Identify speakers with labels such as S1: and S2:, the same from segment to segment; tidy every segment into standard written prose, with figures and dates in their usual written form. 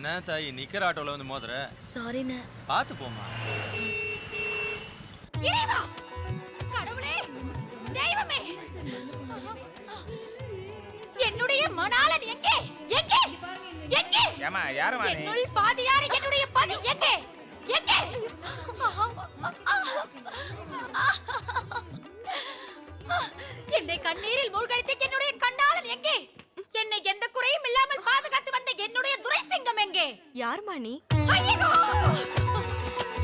S1: என்ன தாய் நிக்கிற ஆட்டோல வந்து மோதுற?
S2: சாரிண்ணே.
S1: பாத்து போமா.
S3: இறைவா, கடவுளே, தெய்வமே, என்னுடைய மணாளன் எங்கே? எங்கே? எங்கே?
S4: ஏமா யாரமா நீ?
S3: என்னுள் பாதியார் என்னுடைய பதி எங்கே? எங்கே? என்னை கண்ணீரில் மூழ்கடித்த என்னுடைய கண்ணாளன் எங்கே? என்னை எந்த குறையும் இல்லாமல் பாதுகாத்து வந்த என்னுடைய துரைசிங்கம் எங்கே?
S2: யாருமா நீ?
S3: ஐயோ!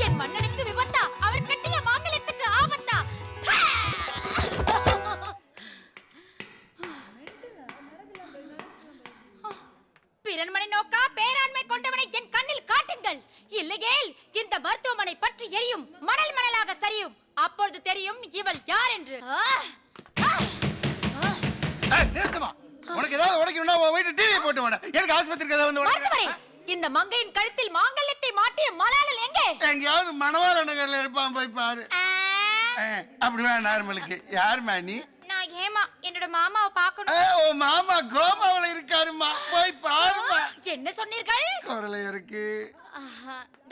S3: என் மன்னனுக்கு விபத்தா? அவர் கட்டிய மாங்கல்யத்துக்கு ஆபத்தா? பிறன்மனை நோக்கா பேராண்மை கொண்டவனை என் கண்ணில் காட்டுங்கள். இல்லையேல் இந்த மருத்துவமனை பற்றி எரியும், மணல் மணலாக சரியும். அப்பொழுது தெரியும் இவள் யார் என்று.
S4: நிறுத்துமா. உனக்கு ஏதாவது உடைக்கணும்னா போயிட்டு டிவி போட்டு வாடா. எனக்கு ஆஸ்பத்திரிக்கு ஏதாவது வந்து
S3: மருத்துவரே, இந்த மங்கையின் கழுத்தில் மாங்கல்யத்தை மாட்டிய மலாலன் எங்கே?
S4: எங்கேயாவது மணவாள நகர்ல இருப்பான், போய் பாரு. அப்படிதான் நார்மலுக்கு. யாருமா நீ?
S3: நான் ஹேமா, என்னோட மாமாவை பார்க்கணும்.
S4: ஓ மாமா கோமாவுல இருக்காருமா, போய் பாருமா.
S3: என்ன சொன்னீர்கள்?
S4: குரல இருக்கு.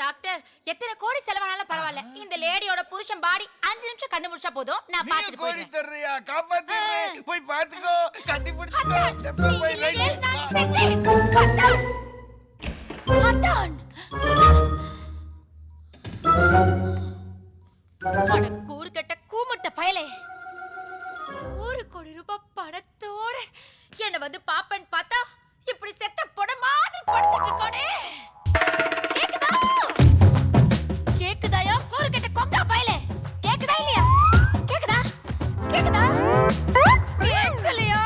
S3: டாக்டர், எத்தனை கோடி செலவானாலும் பரவாயில்ல, இந்த லேடியோட புருஷன் பாடி 5 நிமிஷம் கண்ணு முடிச்சா போதும், நான் பாத்துட்டு
S4: கோடி
S3: போறேன்.
S4: தர்றியா? காப்பாத்துறேன். போய் பாத்துக்கோ, கண்டுபிடிச்சுக்கோ. போய்
S3: இல்லையேல் நான் செத்தேன். அத்தான்! அத்தான்! அட கூறுகெட்ட கூமுட்ட பயலே, 1 கோடி ரூபாய் பணத்தோட என்ன வந்து பாப்பன் பார்த்தா இப்படி செத்த பொட மாதிரி படுத்துட்டு இருக்கானே. கேக்குதா? கேக்குதாயா கூறுகெட்ட கொங்கா பயலே? கேக்குதா இல்லையா? கேக்குதா? கேக்குதா? கேக்கலையா?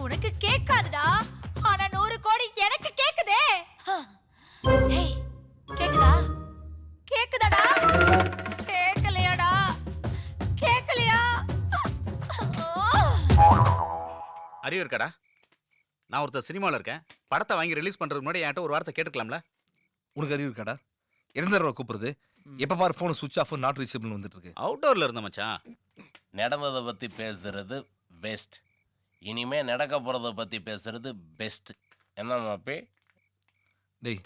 S3: உனக்கு கேட்காதுடா, ஆனா 100 கோடி எனக்கு கேக்குதே. ஏய், கேக்குதா? கேக்குதாடா? கேக்கலையாடா? கேக்கலையா?
S5: அறிவு இருக்காடா? நான் ஒருத்தர் சினிமாவில் இருக்கேன். படத்தை வாங்கி ரிலீஸ் பண்ணுறதுக்கு முன்னாடி என்கிட்ட ஒரு வார்த்தை கேட்டுக்கலாம்ல?
S6: உனக்கு அறிவு இருக்காடா? எந்த தடவை கூப்பிடுறது? எப்போ பாரு ஃபோன் சுவிட்ச் ஆஃப், நாட் ரீச்சபிள்னு வந்துட்டு இருக்கு.
S5: அவுட்டோரில் இருந்த மச்சான்.
S7: நடந்ததை பற்றி பேசுறது பெஸ்ட், இனிமே நடக்க போகிறத பற்றி பேசுறது பெஸ்ட். என்ன மாப்பி?
S6: டேய்,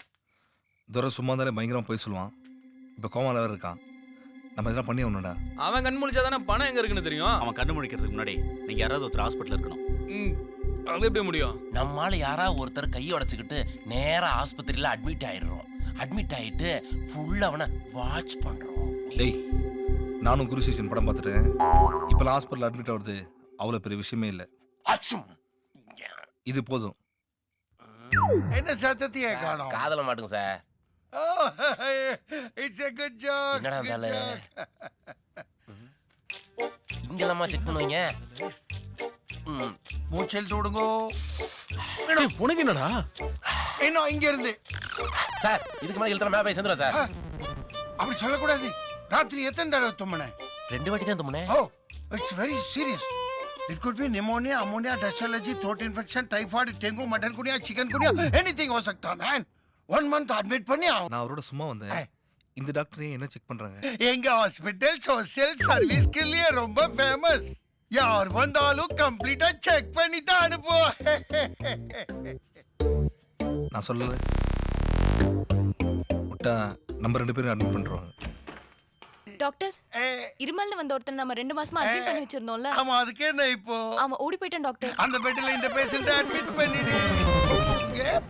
S6: துரை சும்மா இருந்தாலே பயங்கரமாக போய் சொல்லுவான். இப்போ கோமாவில் வேறு இருக்கான். நம்ம இதெல்லாம் பண்ணி ஒன்றுடா.
S1: அவன் கண் முழிச்சாதானே பணம் எங்க இருக்குன்னு தெரியும்.
S5: அவன் கண்ணு முடிக்கிறதுக்கு முன்னாடி நீங்கள் யாராவது ஒருத்தர் ஹாஸ்பிட்டலில் இருக்கணும்.
S1: அது எப்படி முடியும்?
S7: நம்மளால யாராவது ஒருத்தர் கையை உடச்சிக்கிட்டு நேராக ஆஸ்பத்திரியில் அட்மிட் ஆயிடுறோம். அட்மிட் ஆகிட்டு ஃபுல்லாக அவனை வாட்ச் பண்ணுறோம்.
S6: டேய், நானும் குரு சிஷ்யன் படம் பார்த்துட்டேன். இப்போலாம் ஹாஸ்பிட்டல் அட்மிட் ஆகுறது அவ்வளோ பெரிய விஷயமே இல்லை. இது போதும்.
S4: என்ன சத்தத்தையே காணோம்?
S7: காதல மாட்டுங்க sir.
S4: It's a good joke.
S7: என்னடா இருந்தாலும் இங்கெல்லாமா செக் பண்ணுவீங்க?
S4: மூச்சல் தோடுங்கோ.
S7: உனக்கு என்னடா?
S4: இன்னும் இங்க இருந்து
S7: சார், இதுக்கு மேலே இழுத்துற மேலே போய் சேர்ந்துடும் சார்.
S4: அப்படி சொல்லக்கூடாது. ராத்திரி எத்தனை தடவை தும்முனேன்?
S7: 2 வாட்டி தான் தும்முனேன்.
S4: ஓ, it's very serious. It could be pneumonia, ammonia, dust allergy, throat infection, typhoid, dengue, mutton kunia, chicken kunia, anything हो सकता है man. 1 month admit பண்ணி ஆகும்.
S6: நான் அவரோட சும்மா வந்தேன். இந்த டாக்டரே என்ன செக் பண்றாங்க?
S4: எங்க ஹாஸ்பிடல் சோஷியல் சர்வீஸ்க்கு लिए ரொம்ப ஃபேமஸ். யார் வந்தாலும் கம்ப்ளீட்டா செக் பண்ணி தான் அனுப்போ.
S6: நான் சொல்லல விட்டா நம்ம 2 பேரும் அட்மிட் பண்றோம்.
S2: டாக்டர், இருமல்னு வந்த ஒருத்தன் நம்ம 2 மாசமா அட்மிட் பண்ணி வச்சிருந்தோம்ல.
S4: ஆமா, அதுக்கு என்ன இப்போ?
S2: அவன் ஓடி போயிட்டான் டாக்டர்.
S4: அந்த பெட்ல இந்த பேஷண்ட அட்மிட் பண்ணிடு.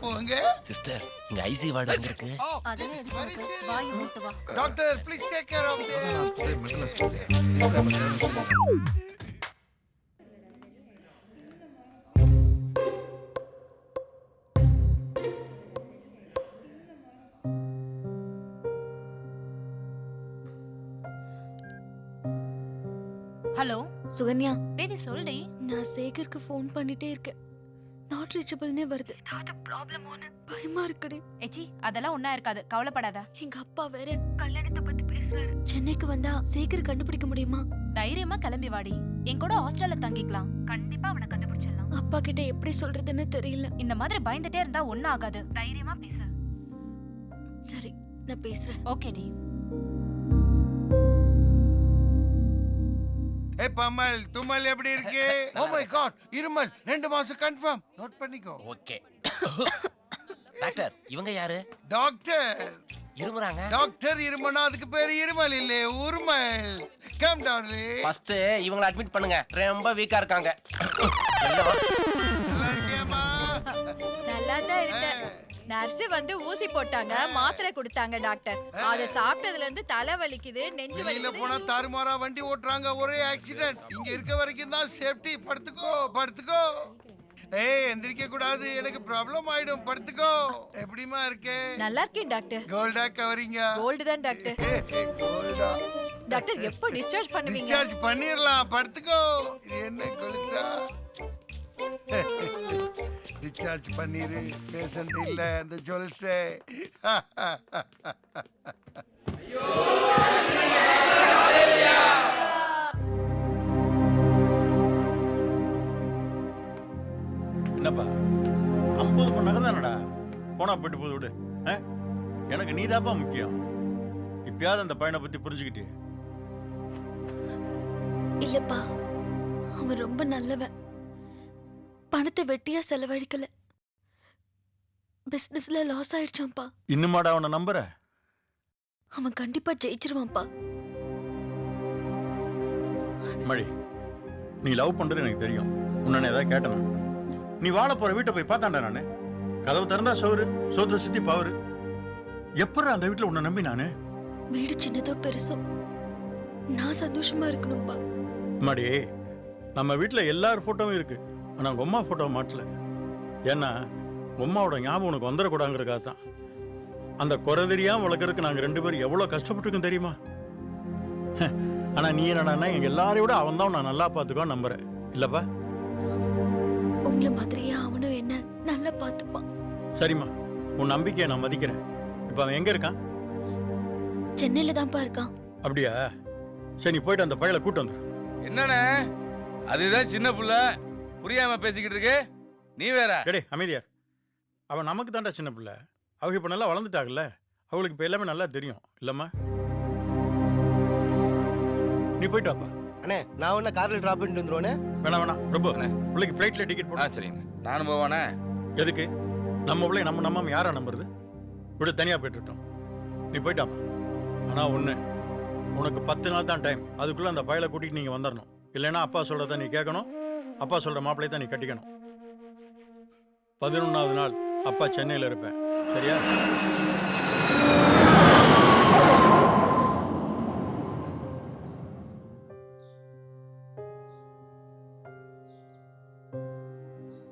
S4: போங்க
S7: சிஸ்டர், இங்க ஐசி வார்டு இருக்கு.
S2: அதெல்லாம் எதுக்கு உனக்கு? வாயை மூட்டு வா.
S4: Doctor please take care of
S6: hospital mental hospital.
S2: Hello
S3: Sukanya,
S2: Devi, சொல்டி.
S3: நான் சேகருக்கு ஃபோன் பண்ணிட்டே இருக்கேன். நாட் ரீச்சபிள்னே வருது. ஏதாவது ப்ராப்ளமோன்னு பயமா இருக்குடி.
S2: ஏச்சி, அதெல்லாம் ஒண்ணா இருக்காது, கவலைப்படாத.
S3: எங்க அப்பா வேற கல்யாணத்தை பத்தி பேசுறாரு. சென்னைக்கு வந்தா சேகர் கண்டுபிடிக்க முடியுமா?
S2: தைரியமா கிளம்பி வாடி, என் கூட ஹாஸ்டல்ல தங்கிக்கலாம். கண்டிப்பா அவனை கண்டுபிடிச்சிடலாம்.
S3: அப்பா கிட்ட எப்படி சொல்றதுன்னு தெரியல.
S2: இந்த மாதிரி பயந்துட்டே இருந்தா ஒண்ணும் ஆகாது. தைரியமா பேசு.
S3: சரி, நான் பேசுறேன்.
S2: Okay D.
S4: ஏ பமல், தும்மல் எப்படி இருக்கு? ஓ மை காட், இருமல் 2 மாசம் கன்ஃபார்ம். நோட் பண்ணிக்கோ.
S7: ஓகே. டாக்டர் இவங்க யாரு?
S4: டாக்டர்
S7: இருமுறாங்க.
S4: டாக்டர் இருமனா அதுக்கு பேரு இருமல் இல்ல உருமல். Come darling.
S7: ஃபர்ஸ்ட் இவங்களை அட்மிட் பண்ணுங்க, ரொம்ப வீக்கா இருக்காங்க. என்னவா?
S4: நல்லா இருக்கியாம்மா?
S3: நல்லா தான் இருந்தேன். நர்ஸ் வந்து ஊசி போட்டாங்க, மாத்திரை கொடுத்தாங்க டாக்டர். அத சாப்பிட்டதுல இருந்து தலை வலிக்குது, நெஞ்சு
S4: வெளியில
S3: வலிக்குது.
S4: போனா தாறுமாறா வண்டி ஓட்டுறாங்க, ஒரே ஆக்சிடென்ட். இங்க இருக்க வரைக்கும் தான் சேஃப்டி. படுத்துக்கோ படுத்துக்கோ. ஏய் எந்திரிக்க கூடாது, எனக்கு ப்ராப்ளம் ஆயிடும். படுத்துக்கோ. எப்படிமா இருக்கே?
S3: நல்லா இருக்கேன் டாக்டர்.
S4: கோல்டா கவரிங்க?
S3: கோல்டு தான் டாக்டர்.
S4: கோல்டா.
S3: டாக்டர் எப்போ டிஸ்சார்ஜ் பண்ணுவீங்க?
S4: டிஸ்சார்ஜ் பண்ணிரலாம். படுத்துக்கோ. என்ன கொலுசா? டிஸ்சார்ஜ் பண்ணிரு. பேஷண்ட் இல்ல அந்த ஜொல்ஸே.
S8: என்னப்பா 50 மணி நேரம் தானடா, போனா போயிட்டு போது விடு. எனக்கு நீதாப்பா முக்கியம். இப்பயாவது அந்த பையனை பத்தி புரிஞ்சுக்கிட்டு.
S9: இல்லப்பா, அவன் ரொம்ப நல்லவன். பணத்தை வெட்டியா செலவழிக்கல. பிசினஸ்ல லாஸ் ஆயிடுச்சான்ப்பா.
S8: இன்னுமாடா அவனை நம்புற?
S9: அவன் கண்டிப்பா ஜெயிச்சிருவான்ப்பா.
S8: மழி, நீ லவ் பண்றது எனக்கு தெரியும். உன்னை ஏதாவது கேட்டனா? நீ வாழ போற வீட்டை போய் பார்த்தாண்டா நானு. கதவு திறந்தா சோறு, சோத்தை சுத்தி பாவரு. எப்பறம் அந்த வீட்டுல உன்னை நம்பி நானு?
S9: வீடு சின்னதோ பெருசோ நான் சந்தோஷமா இருக்கணும்பா.
S8: மடி, நம்ம வீட்டுல எல்லார் போட்டோவும் இருக்கு. ஆனா உங்க அம்மா போட்டோ மாட்டல. ஏன்னா உம்மாவோட ஞாபகம் உனக்கு வந்துடக்கூடாங்கிறதுக்காக தான். அந்த குறை தெரியாம வளர்க்கறதுக்கு நாங்க 2 பேரும் எவ்வளவு கஷ்டப்பட்டிருக்கோம் தெரியுமா? ஆனா நீ என்னன்னா எங்க எல்லாரையும் விட அவன் தான் நான் நல்லா பாத்துக்கோ நம்புறேன் இல்லப்பா?
S9: உங்களை மாதிரியே அவனும் என்ன நல்லா பார்த்துப்பான்.
S8: சரிம்மா, உன் நம்பிக்கையை நான் மதிக்கிறேன். இப்ப அவன் எங்க இருக்கான்?
S9: சென்னையில தான்ப்பா இருக்கான்.
S8: அப்படியா? சரி, நீ போயிட்டு அந்த பையலை கூட்டு வந்துரு.
S1: என்னண்ணே அதுதான் சின்ன புள்ள புரியாம பேசிக்கிட்டு இருக்கு. நீ வேற.
S8: டேய் அமைதியார். அவன் நமக்கு தான்டா சின்ன பிள்ளை. அவங்க இப்ப நல்லா வளர்ந்துட்டாங்கல்ல, அவங்களுக்கு இப்ப எல்லாமே நல்லா தெரியும் இல்லம்மா? நீ போயிட்டு வாப்பா.
S10: அண்ணே, நான் உன்ன கார்ல டிராப் பண்ணிட்டு வந்துருவானே.
S8: வேணாம் வேணாம் பிரபு, பிள்ளைக்கு ஃப்ளைட்ல டிக்கெட் போட.
S1: சரிங்க, நானும் போவானே.
S8: எதுக்கு? நம்ம பிள்ளை நம்ம நம்பாம யாரா நம்புறது? விட தனியா போயிட்டுட்டோம். நீ போயிட்டாமா. ஆனா ஒண்ணு, உனக்கு 10 நாள் தான் டைம். அதுக்குள்ள அந்த பயலை கூட்டிட்டு நீங்க வந்துடணும். இல்லைன்னா அப்பா சொல்றத நீ கேட்கணும், அப்பா சொல்ற மாப்பிள்ளையை தான் நீ கட்டிக்கணும். 11வது நாள் அப்பா சென்னையில இருப்பேன். சரியா?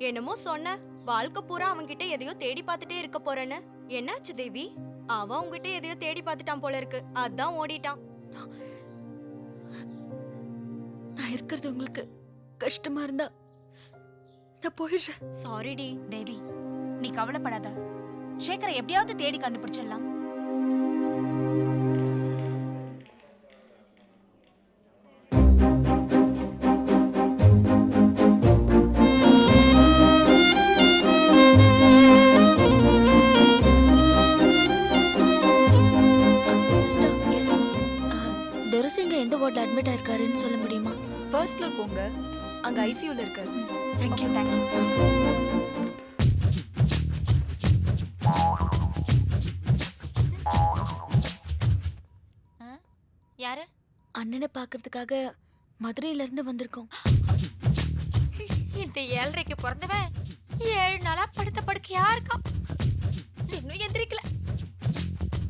S3: என்னமோ சொன்ன, வாழ்க்கை பூரா அவன்கிட்ட எதையோ தேடி பார்த்துட்டே இருக்க போறேன்னு. என்னாச்சு தேவி? அவன் உங்ககிட்ட எதையோ தேடி பார்த்துட்டான் போல இருக்கு, அதான் ஓடிட்டான்.
S9: நான் இருக்கிறது உங்களுக்கு கஷ்டமா இருந்தா நான் போயிடுறேன்.
S3: சாரிடி
S2: தேவி, நீ கவலைப்படாத. சேகரை எப்படியாவது தேடி கண்டுபிடிச்சிடலாம்.
S9: Sister, S. துரசிங்க எந்த வார்டில் அட்மிட் ஆயிருக்காருன்னு சொல்ல முடியுமா?
S2: ஃபர்ஸ்ட் ஃப்ளோர் போங்க, அங்க ஐசியூல இருக்காரு.
S9: தேங்க்யூ.
S2: தேங்க்யூ.
S3: யாரு?
S9: அண்ணனை பார்க்கறதுக்காக மதுரையில இருந்து வந்திருக்கோம்.
S3: இந்த 7:30க்கு பிறந்தவன் 7 நாளா படுத்த படுக்கையா இருக்கான். இன்னும் எந்திரிக்கல.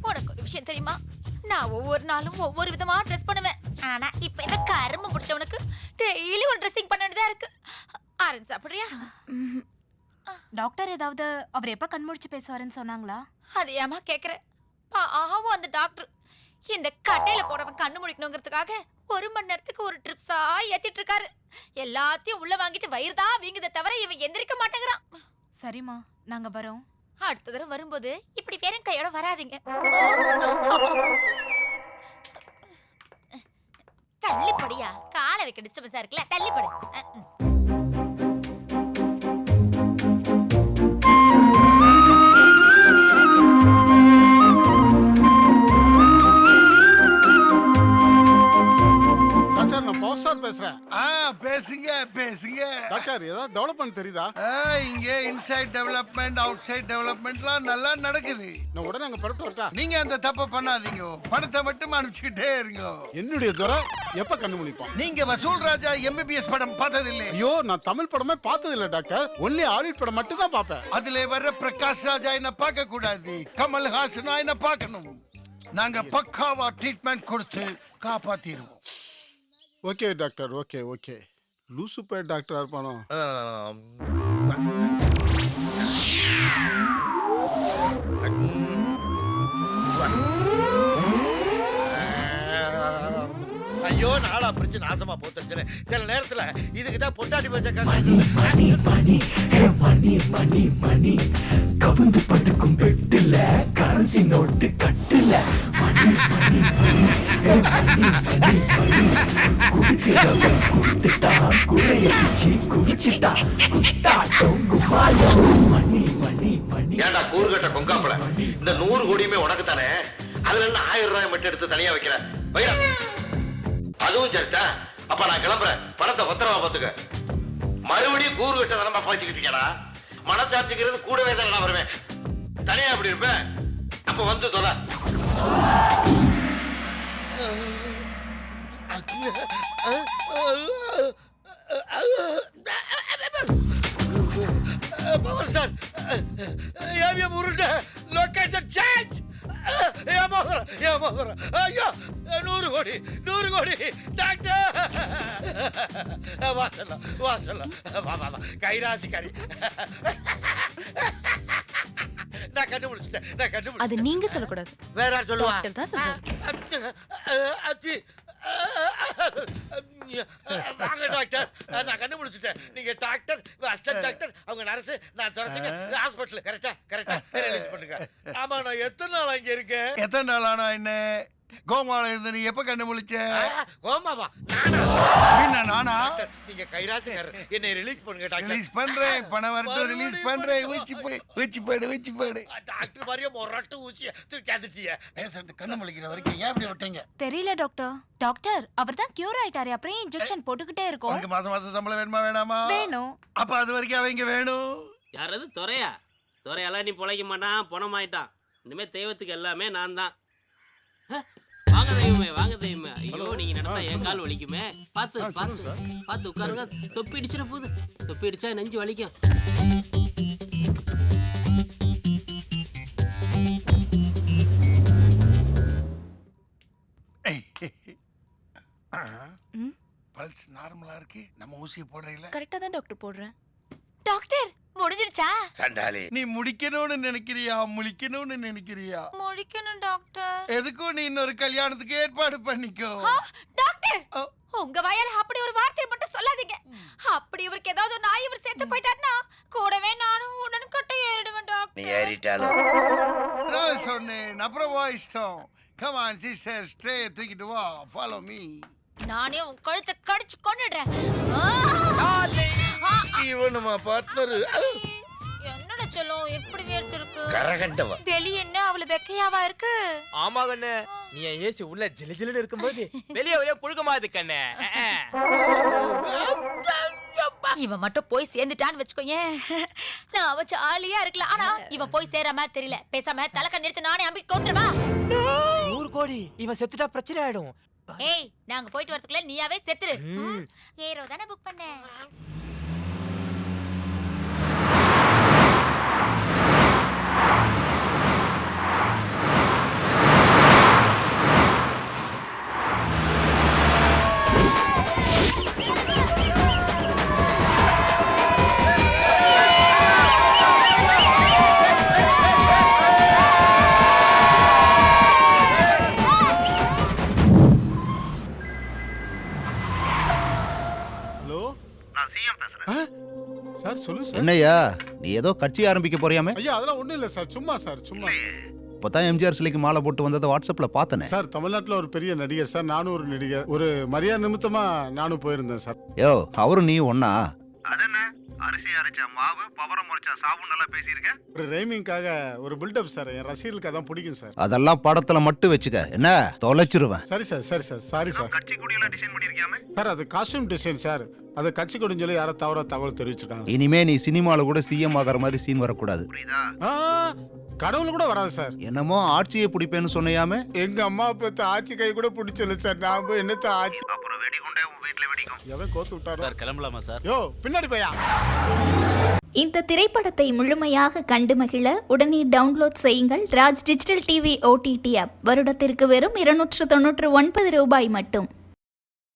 S3: உனக்கு ஒரு விஷயம் தெரியுமா? நான் ஒவ்வொரு நாளும் ஒவ்வொரு விதமா ட்ரெஸ் பண்ணுவேன். ஆனா இப்ப இந்த கரும்பு பிடிச்சவனுக்கு டெய்லி ஒரு ட்ரெஸ்ஸிங் பண்ணணுதா இருக்கு. ஆரஞ்சு சாப்பிடுறியா?
S2: டாக்டர் ஏதாவது அவர் எப்ப கண்முடிச்சு பேசுவாருன்னு சொன்னாங்களா?
S3: அது ஏமா கேக்குற? பாவம் அந்த டாக்டர். இந்த கட்டையில போடவன் கண்ணு முடிக்கணுங்கிறதுக்காக 1 மணி நேரத்துக்கு ஒரு ட்ரிப்ஸா ஏத்திட்டு இருக்காரு. எல்லாத்தையும் உள்ள வாங்கிட்டு வயிறு தான் வீங்குதே தவிர இவன் எந்திரிக்க மாட்டேங்கிறான்.
S2: சரிம்மா, நாங்க வரோம்.
S3: அடுத்த தடவை வரும்போது இப்படி பேரும் கையோட வராதீங்க. தள்ளிப்படியா, காலை வைக்க டிஸ்டர்பன்ஸா இருக்குல்ல, தள்ளிப்படி.
S10: டாக்டர், நான் பவர் ஸ்டார் பேசுறேன்.
S4: பேசுங்க பேசுங்க.
S10: டாக்டர்,
S11: டாக்டர் ஏதாவது டெவலப்மெண்ட் தெரியுதா?
S4: இங்க இன்சைட் டெவலப்மெண்ட் அவுட் சைட் டெவலப்மெண்ட்லாம் நல்லா நடக்குது.
S11: நான் உடனே அங்க புறப்பட்டு வரட்டா?
S4: நீங்க அந்த தப்பை பண்ணாதீங்க, பணத்தை மட்டும் அனுப்பிச்சுக்கிட்டே இருங்க.
S11: என்னுடைய துறை எப்ப கண்ணு முழிப்பான்?
S4: நீங்க வசூல் ராஜா MBBS படம் பார்த்தது இல்லையே?
S11: ஐயோ, நான் தமிழ் படமே பார்த்தது இல்ல டாக்டர். ஒன்லி ஹாலிவுட் படம் மட்டும் தான் பார்ப்பேன்.
S4: அதுல வர்ற பிரகாஷ் ராஜா என்ன பார்க்க கூடாது, கமல்ஹாசனா என்ன பார்க்கணும். நாங்க பக்காவா ட்ரீட்மெண்ட் கொடுத்து காப்பாத்திடுவோம்.
S11: Okay doctor, okay okay. லூசு பேர் டாக்டரா இருப்பானோ?
S10: ஐயோ, நாளா பிடிச்சு நாசமா போத்துருச்சுன்னு சில நேரத்துல இதுக்கு தான் பொட்டாட்டி வச்ச
S12: கவுந்து படுக்கும் பெட்டுல கரன்சி நோட்டு கட்டுல மணி மணி குடுத்துட்டா குறையடிச்சு குவிச்சிட்டா குத்தாட்டம் குமாயம் மணி மணி மணி.
S10: ஏண்டா கூறுகட்ட கொங்காப்பட, இந்த 100 கோடியுமே உனக்கு தானே. அதுல என்ன 1000 ரூபாய் மட்டும் எடுத்து தனியா வைக்கிற வைடா. அதுவும் சரிதா. அப்ப நான் கிளம்புறேன், பணத்தை பத்திரமா பாத்துக்க. மறுபடியும் கூறுகட்ட தானமா பாய்ச்சிக்கிட்டு இருக்கேடா. மனச்சாட்சிக்கிறது கூடவே தானே நான் வருவேன். தனியா அப்படி இருப்பேன். அப்ப வந்து தொலை. பவர் ஸ்டார் ஏவிஎம் உருண்ட லொகேஷன் சேஞ்ச். ஐயோ, 100 கோடி டாக்டர். வாசல்ல வா கைராசிக்காரி. நான் கண்டுபிடிச்சிட்டேன்.
S2: அது நீங்க சொல்லக்கூடாது,
S10: வேற யார் சொல்லுவா?
S2: டாக்டர் தான் சொல்றாரு.
S10: வாங்க டாக்டர், நான் கண்டுபிடிச்சிட்டேன். நீங்க டாக்டர், அசிஸ்டன்ட் டாக்டர், அவங்க நர்ஸ், நான் துறச்சுங்க ஹாஸ்பிட்டல். கரெக்டா ரிலீஸ் பண்ணுங்க. ஆமா, நான் எத்தனை நாள் இங்க இருக்கேன்?
S4: எத்தனை நாள் ஆனா என்ன? கோமால இருந்து நீ எப்ப கண்டுபிடிச்ச?
S10: கோமாவா?
S4: நானா?
S10: நீங்க கைராசிக்காரர், என்னை ரிலீஸ் பண்ணுங்க டாக்டர்.
S4: ரிலீஸ் பண்றேன், பணம் வரட்டும், ரிலீஸ் பண்றேன். ஊச்சி போடு.
S10: டாக்டர் மாதிரியே மொரட்டு ஊசிய தூக்கியாந்துட்டிய.
S4: பேசுறது கண்ணு முழிக்கிற வரைக்கும் ஏன் இப்படி விட்டீங்க?
S2: தெரியல டாக்டர் அவர் தான் கியூர் ஆயிட்டாரு. அப்புறம் இன்ஜெக்ஷன் போட்டுக்கிட்டே இருக்கும்.
S4: உனக்கு மாசம் சம்பளம் வேணுமா வேணாமா?
S2: வேணும்.
S4: அப்ப அது வரைக்கும் அவங்க வேணும்.
S13: யாராவது துறையெல்லாம் நீ பொழைக்க மாட்டான், பணமாயிட்டான். இனிமே தெய்வத்துக்கு எல்லாமே நான் தான். வாங்க தெய்வமே. ஐயோ, நீங்க நடந்தா என் கால் வலிக்குமே. பார்த்து உட்காருங்க. தொப்பி இடிச்சிட போகுது. தொப்பி இடிச்சா நெஞ்சு வலிக்கும்.
S4: பல்ஸ் நார்மலா இருக்கு. நம்ம ஊசியை போடுறீங்களா?
S2: கரெக்டா தான் டாக்டர் போடுறேன்.
S3: டாக்டர் முடிஞ்சிடுச்சா?
S10: சண்டாளி,
S4: நீ முடிக்கணும்னு நினைக்கிறியா, முழிக்கணும்னு நினைக்கிறியா?
S3: முடிக்கணும் டாக்டர்.
S4: எதுக்கும் நீ இன்னொரு கல்யாணத்துக்கு ஏற்பாடு பண்ணிக்கோ.
S3: டாக்டர், உங்க வாயால அப்படி ஒரு வார்த்தையை மட்டும் சொல்லாதீங்க. அப்படி இவருக்கு ஏதாவது நாய் இவர் சேர்த்து போயிட்டாருன்னா கூடவே நானும் உடனே கட்ட ஏறிடுவேன் டாக்டர்.
S10: நீ ஏறிட்டாலும்
S4: நான் சொன்னேன், அப்புறம் வா இஷ்டம். Come on sister, stay, தூக்கிட்டு வா, follow me.
S3: நானே உன் கழுத்தை கடிச்சு கொன்னுடுறேன்.
S10: இவனுமா பார்ட்னர்?
S3: என்னடா சொல்லும், எப்படி வேர்த்து இருக்கு?
S10: கரகண்டவா.
S3: வெளிய என்ன அவ்வளவு வெக்கையாவா இருக்கு?
S13: ஆமா கண்ணே, நீ ஏசி உள்ள ஜிலு இருக்கும்போது வெளியே ஒரே புழுக்கமாது கண்ணே.
S3: இவன் மட்டும் போய் சேர்ந்துட்டான்னு வச்சுக்கோயேன், நான் அவ ஜாலியா இருக்கலாம். ஆனா இவன் போய் சேர மாதிரி தெரியல. பேசாம தலைக்க நிறுத்து, நானே அம்பி கொண்டுவா.
S13: 100 கோடி இவன் செத்துட்டா பிரச்சனை ஆயிடும்.
S3: ஏய், நாங்க போயிட்டு வரதுக்குள்ள நீயாவே செத்துரு. ஏரோ தானே புக் பண்ண.
S11: சார் சொல்லு சார்.
S5: என்னய்யா, நீ ஏதோ கட்சி ஆரம்பிக்க போறியாமே?
S11: ஐயா, அதெல்லாம் ஒண்ணும் இல்ல சார், சும்மா சார்.
S5: இப்பதான் எம்ஜிஆர் சிலைக்கு மாலை போட்டு வந்ததை வாட்ஸ்அப்ல பார்த்தனே.
S11: சார், தமிழ்நாட்டுல ஒரு பெரிய நடிகர் சார், நானும் ஒரு நடிகர். ஒரு மரியாதை நிமித்தமா நானும் போயிருந்தேன் சார்.
S5: யோ, அவரும் நீ ஒண்ணா?
S8: அரிசி அரைச்ச மாவு பவரம் முறைச்ச சாவும் நல்லா பேசியிருக்கேன். ஒரு ரைமிங்காக ஒரு பில்டப் சார், என் ரசிகர்களுக்கு அதான் பிடிக்கும் சார்.
S14: அதெல்லாம் படத்துல மட்டும் வச்சுக்க, என்ன தொலைச்சிருவேன்.
S8: சரி சார், சரி சார், சாரி சார். கட்சி கொடியெல்லாம் டிசைன் பண்ணிருக்கியாமே சார்? அது காஸ்டியூம் டிசைன் சார். அது கட்சி கொடின்னு சொல்லி யாரோ தகவல் தெரிவிச்சிருக்காங்க.
S14: இனிமே நீ சினிமால கூட சிஎம் ஆகிற மாதிரி சீன் வரக்கூடாது.
S8: கடவுள் கூட வராது சார்.
S14: என்னமோ ஆட்சியை பிடிப்பேன்னு சொன்னையாமே.
S8: எங்க அம்மா அப்பா ஆட்சி கை கூட பிடிச்சல சார். நான் என்னத்த ஆட்சி? அப்புறம் வெடிகுண்டே உன் வீட்ல வெடிக்கும். எவன் கோத்து விட்டாரோ?
S5: சார் கிளம்பலாமா சார்?
S8: யோ பின்னாடி போயா.
S9: இந்த திரைப்படத்தை முழுமையாக கண்டு மகிழ உடனே டவுன்லோட் செய்யுங்கள் Raj digital TV OTT app. வருடத்திற்கு வெறும் 299 ரூபாய் மட்டும்.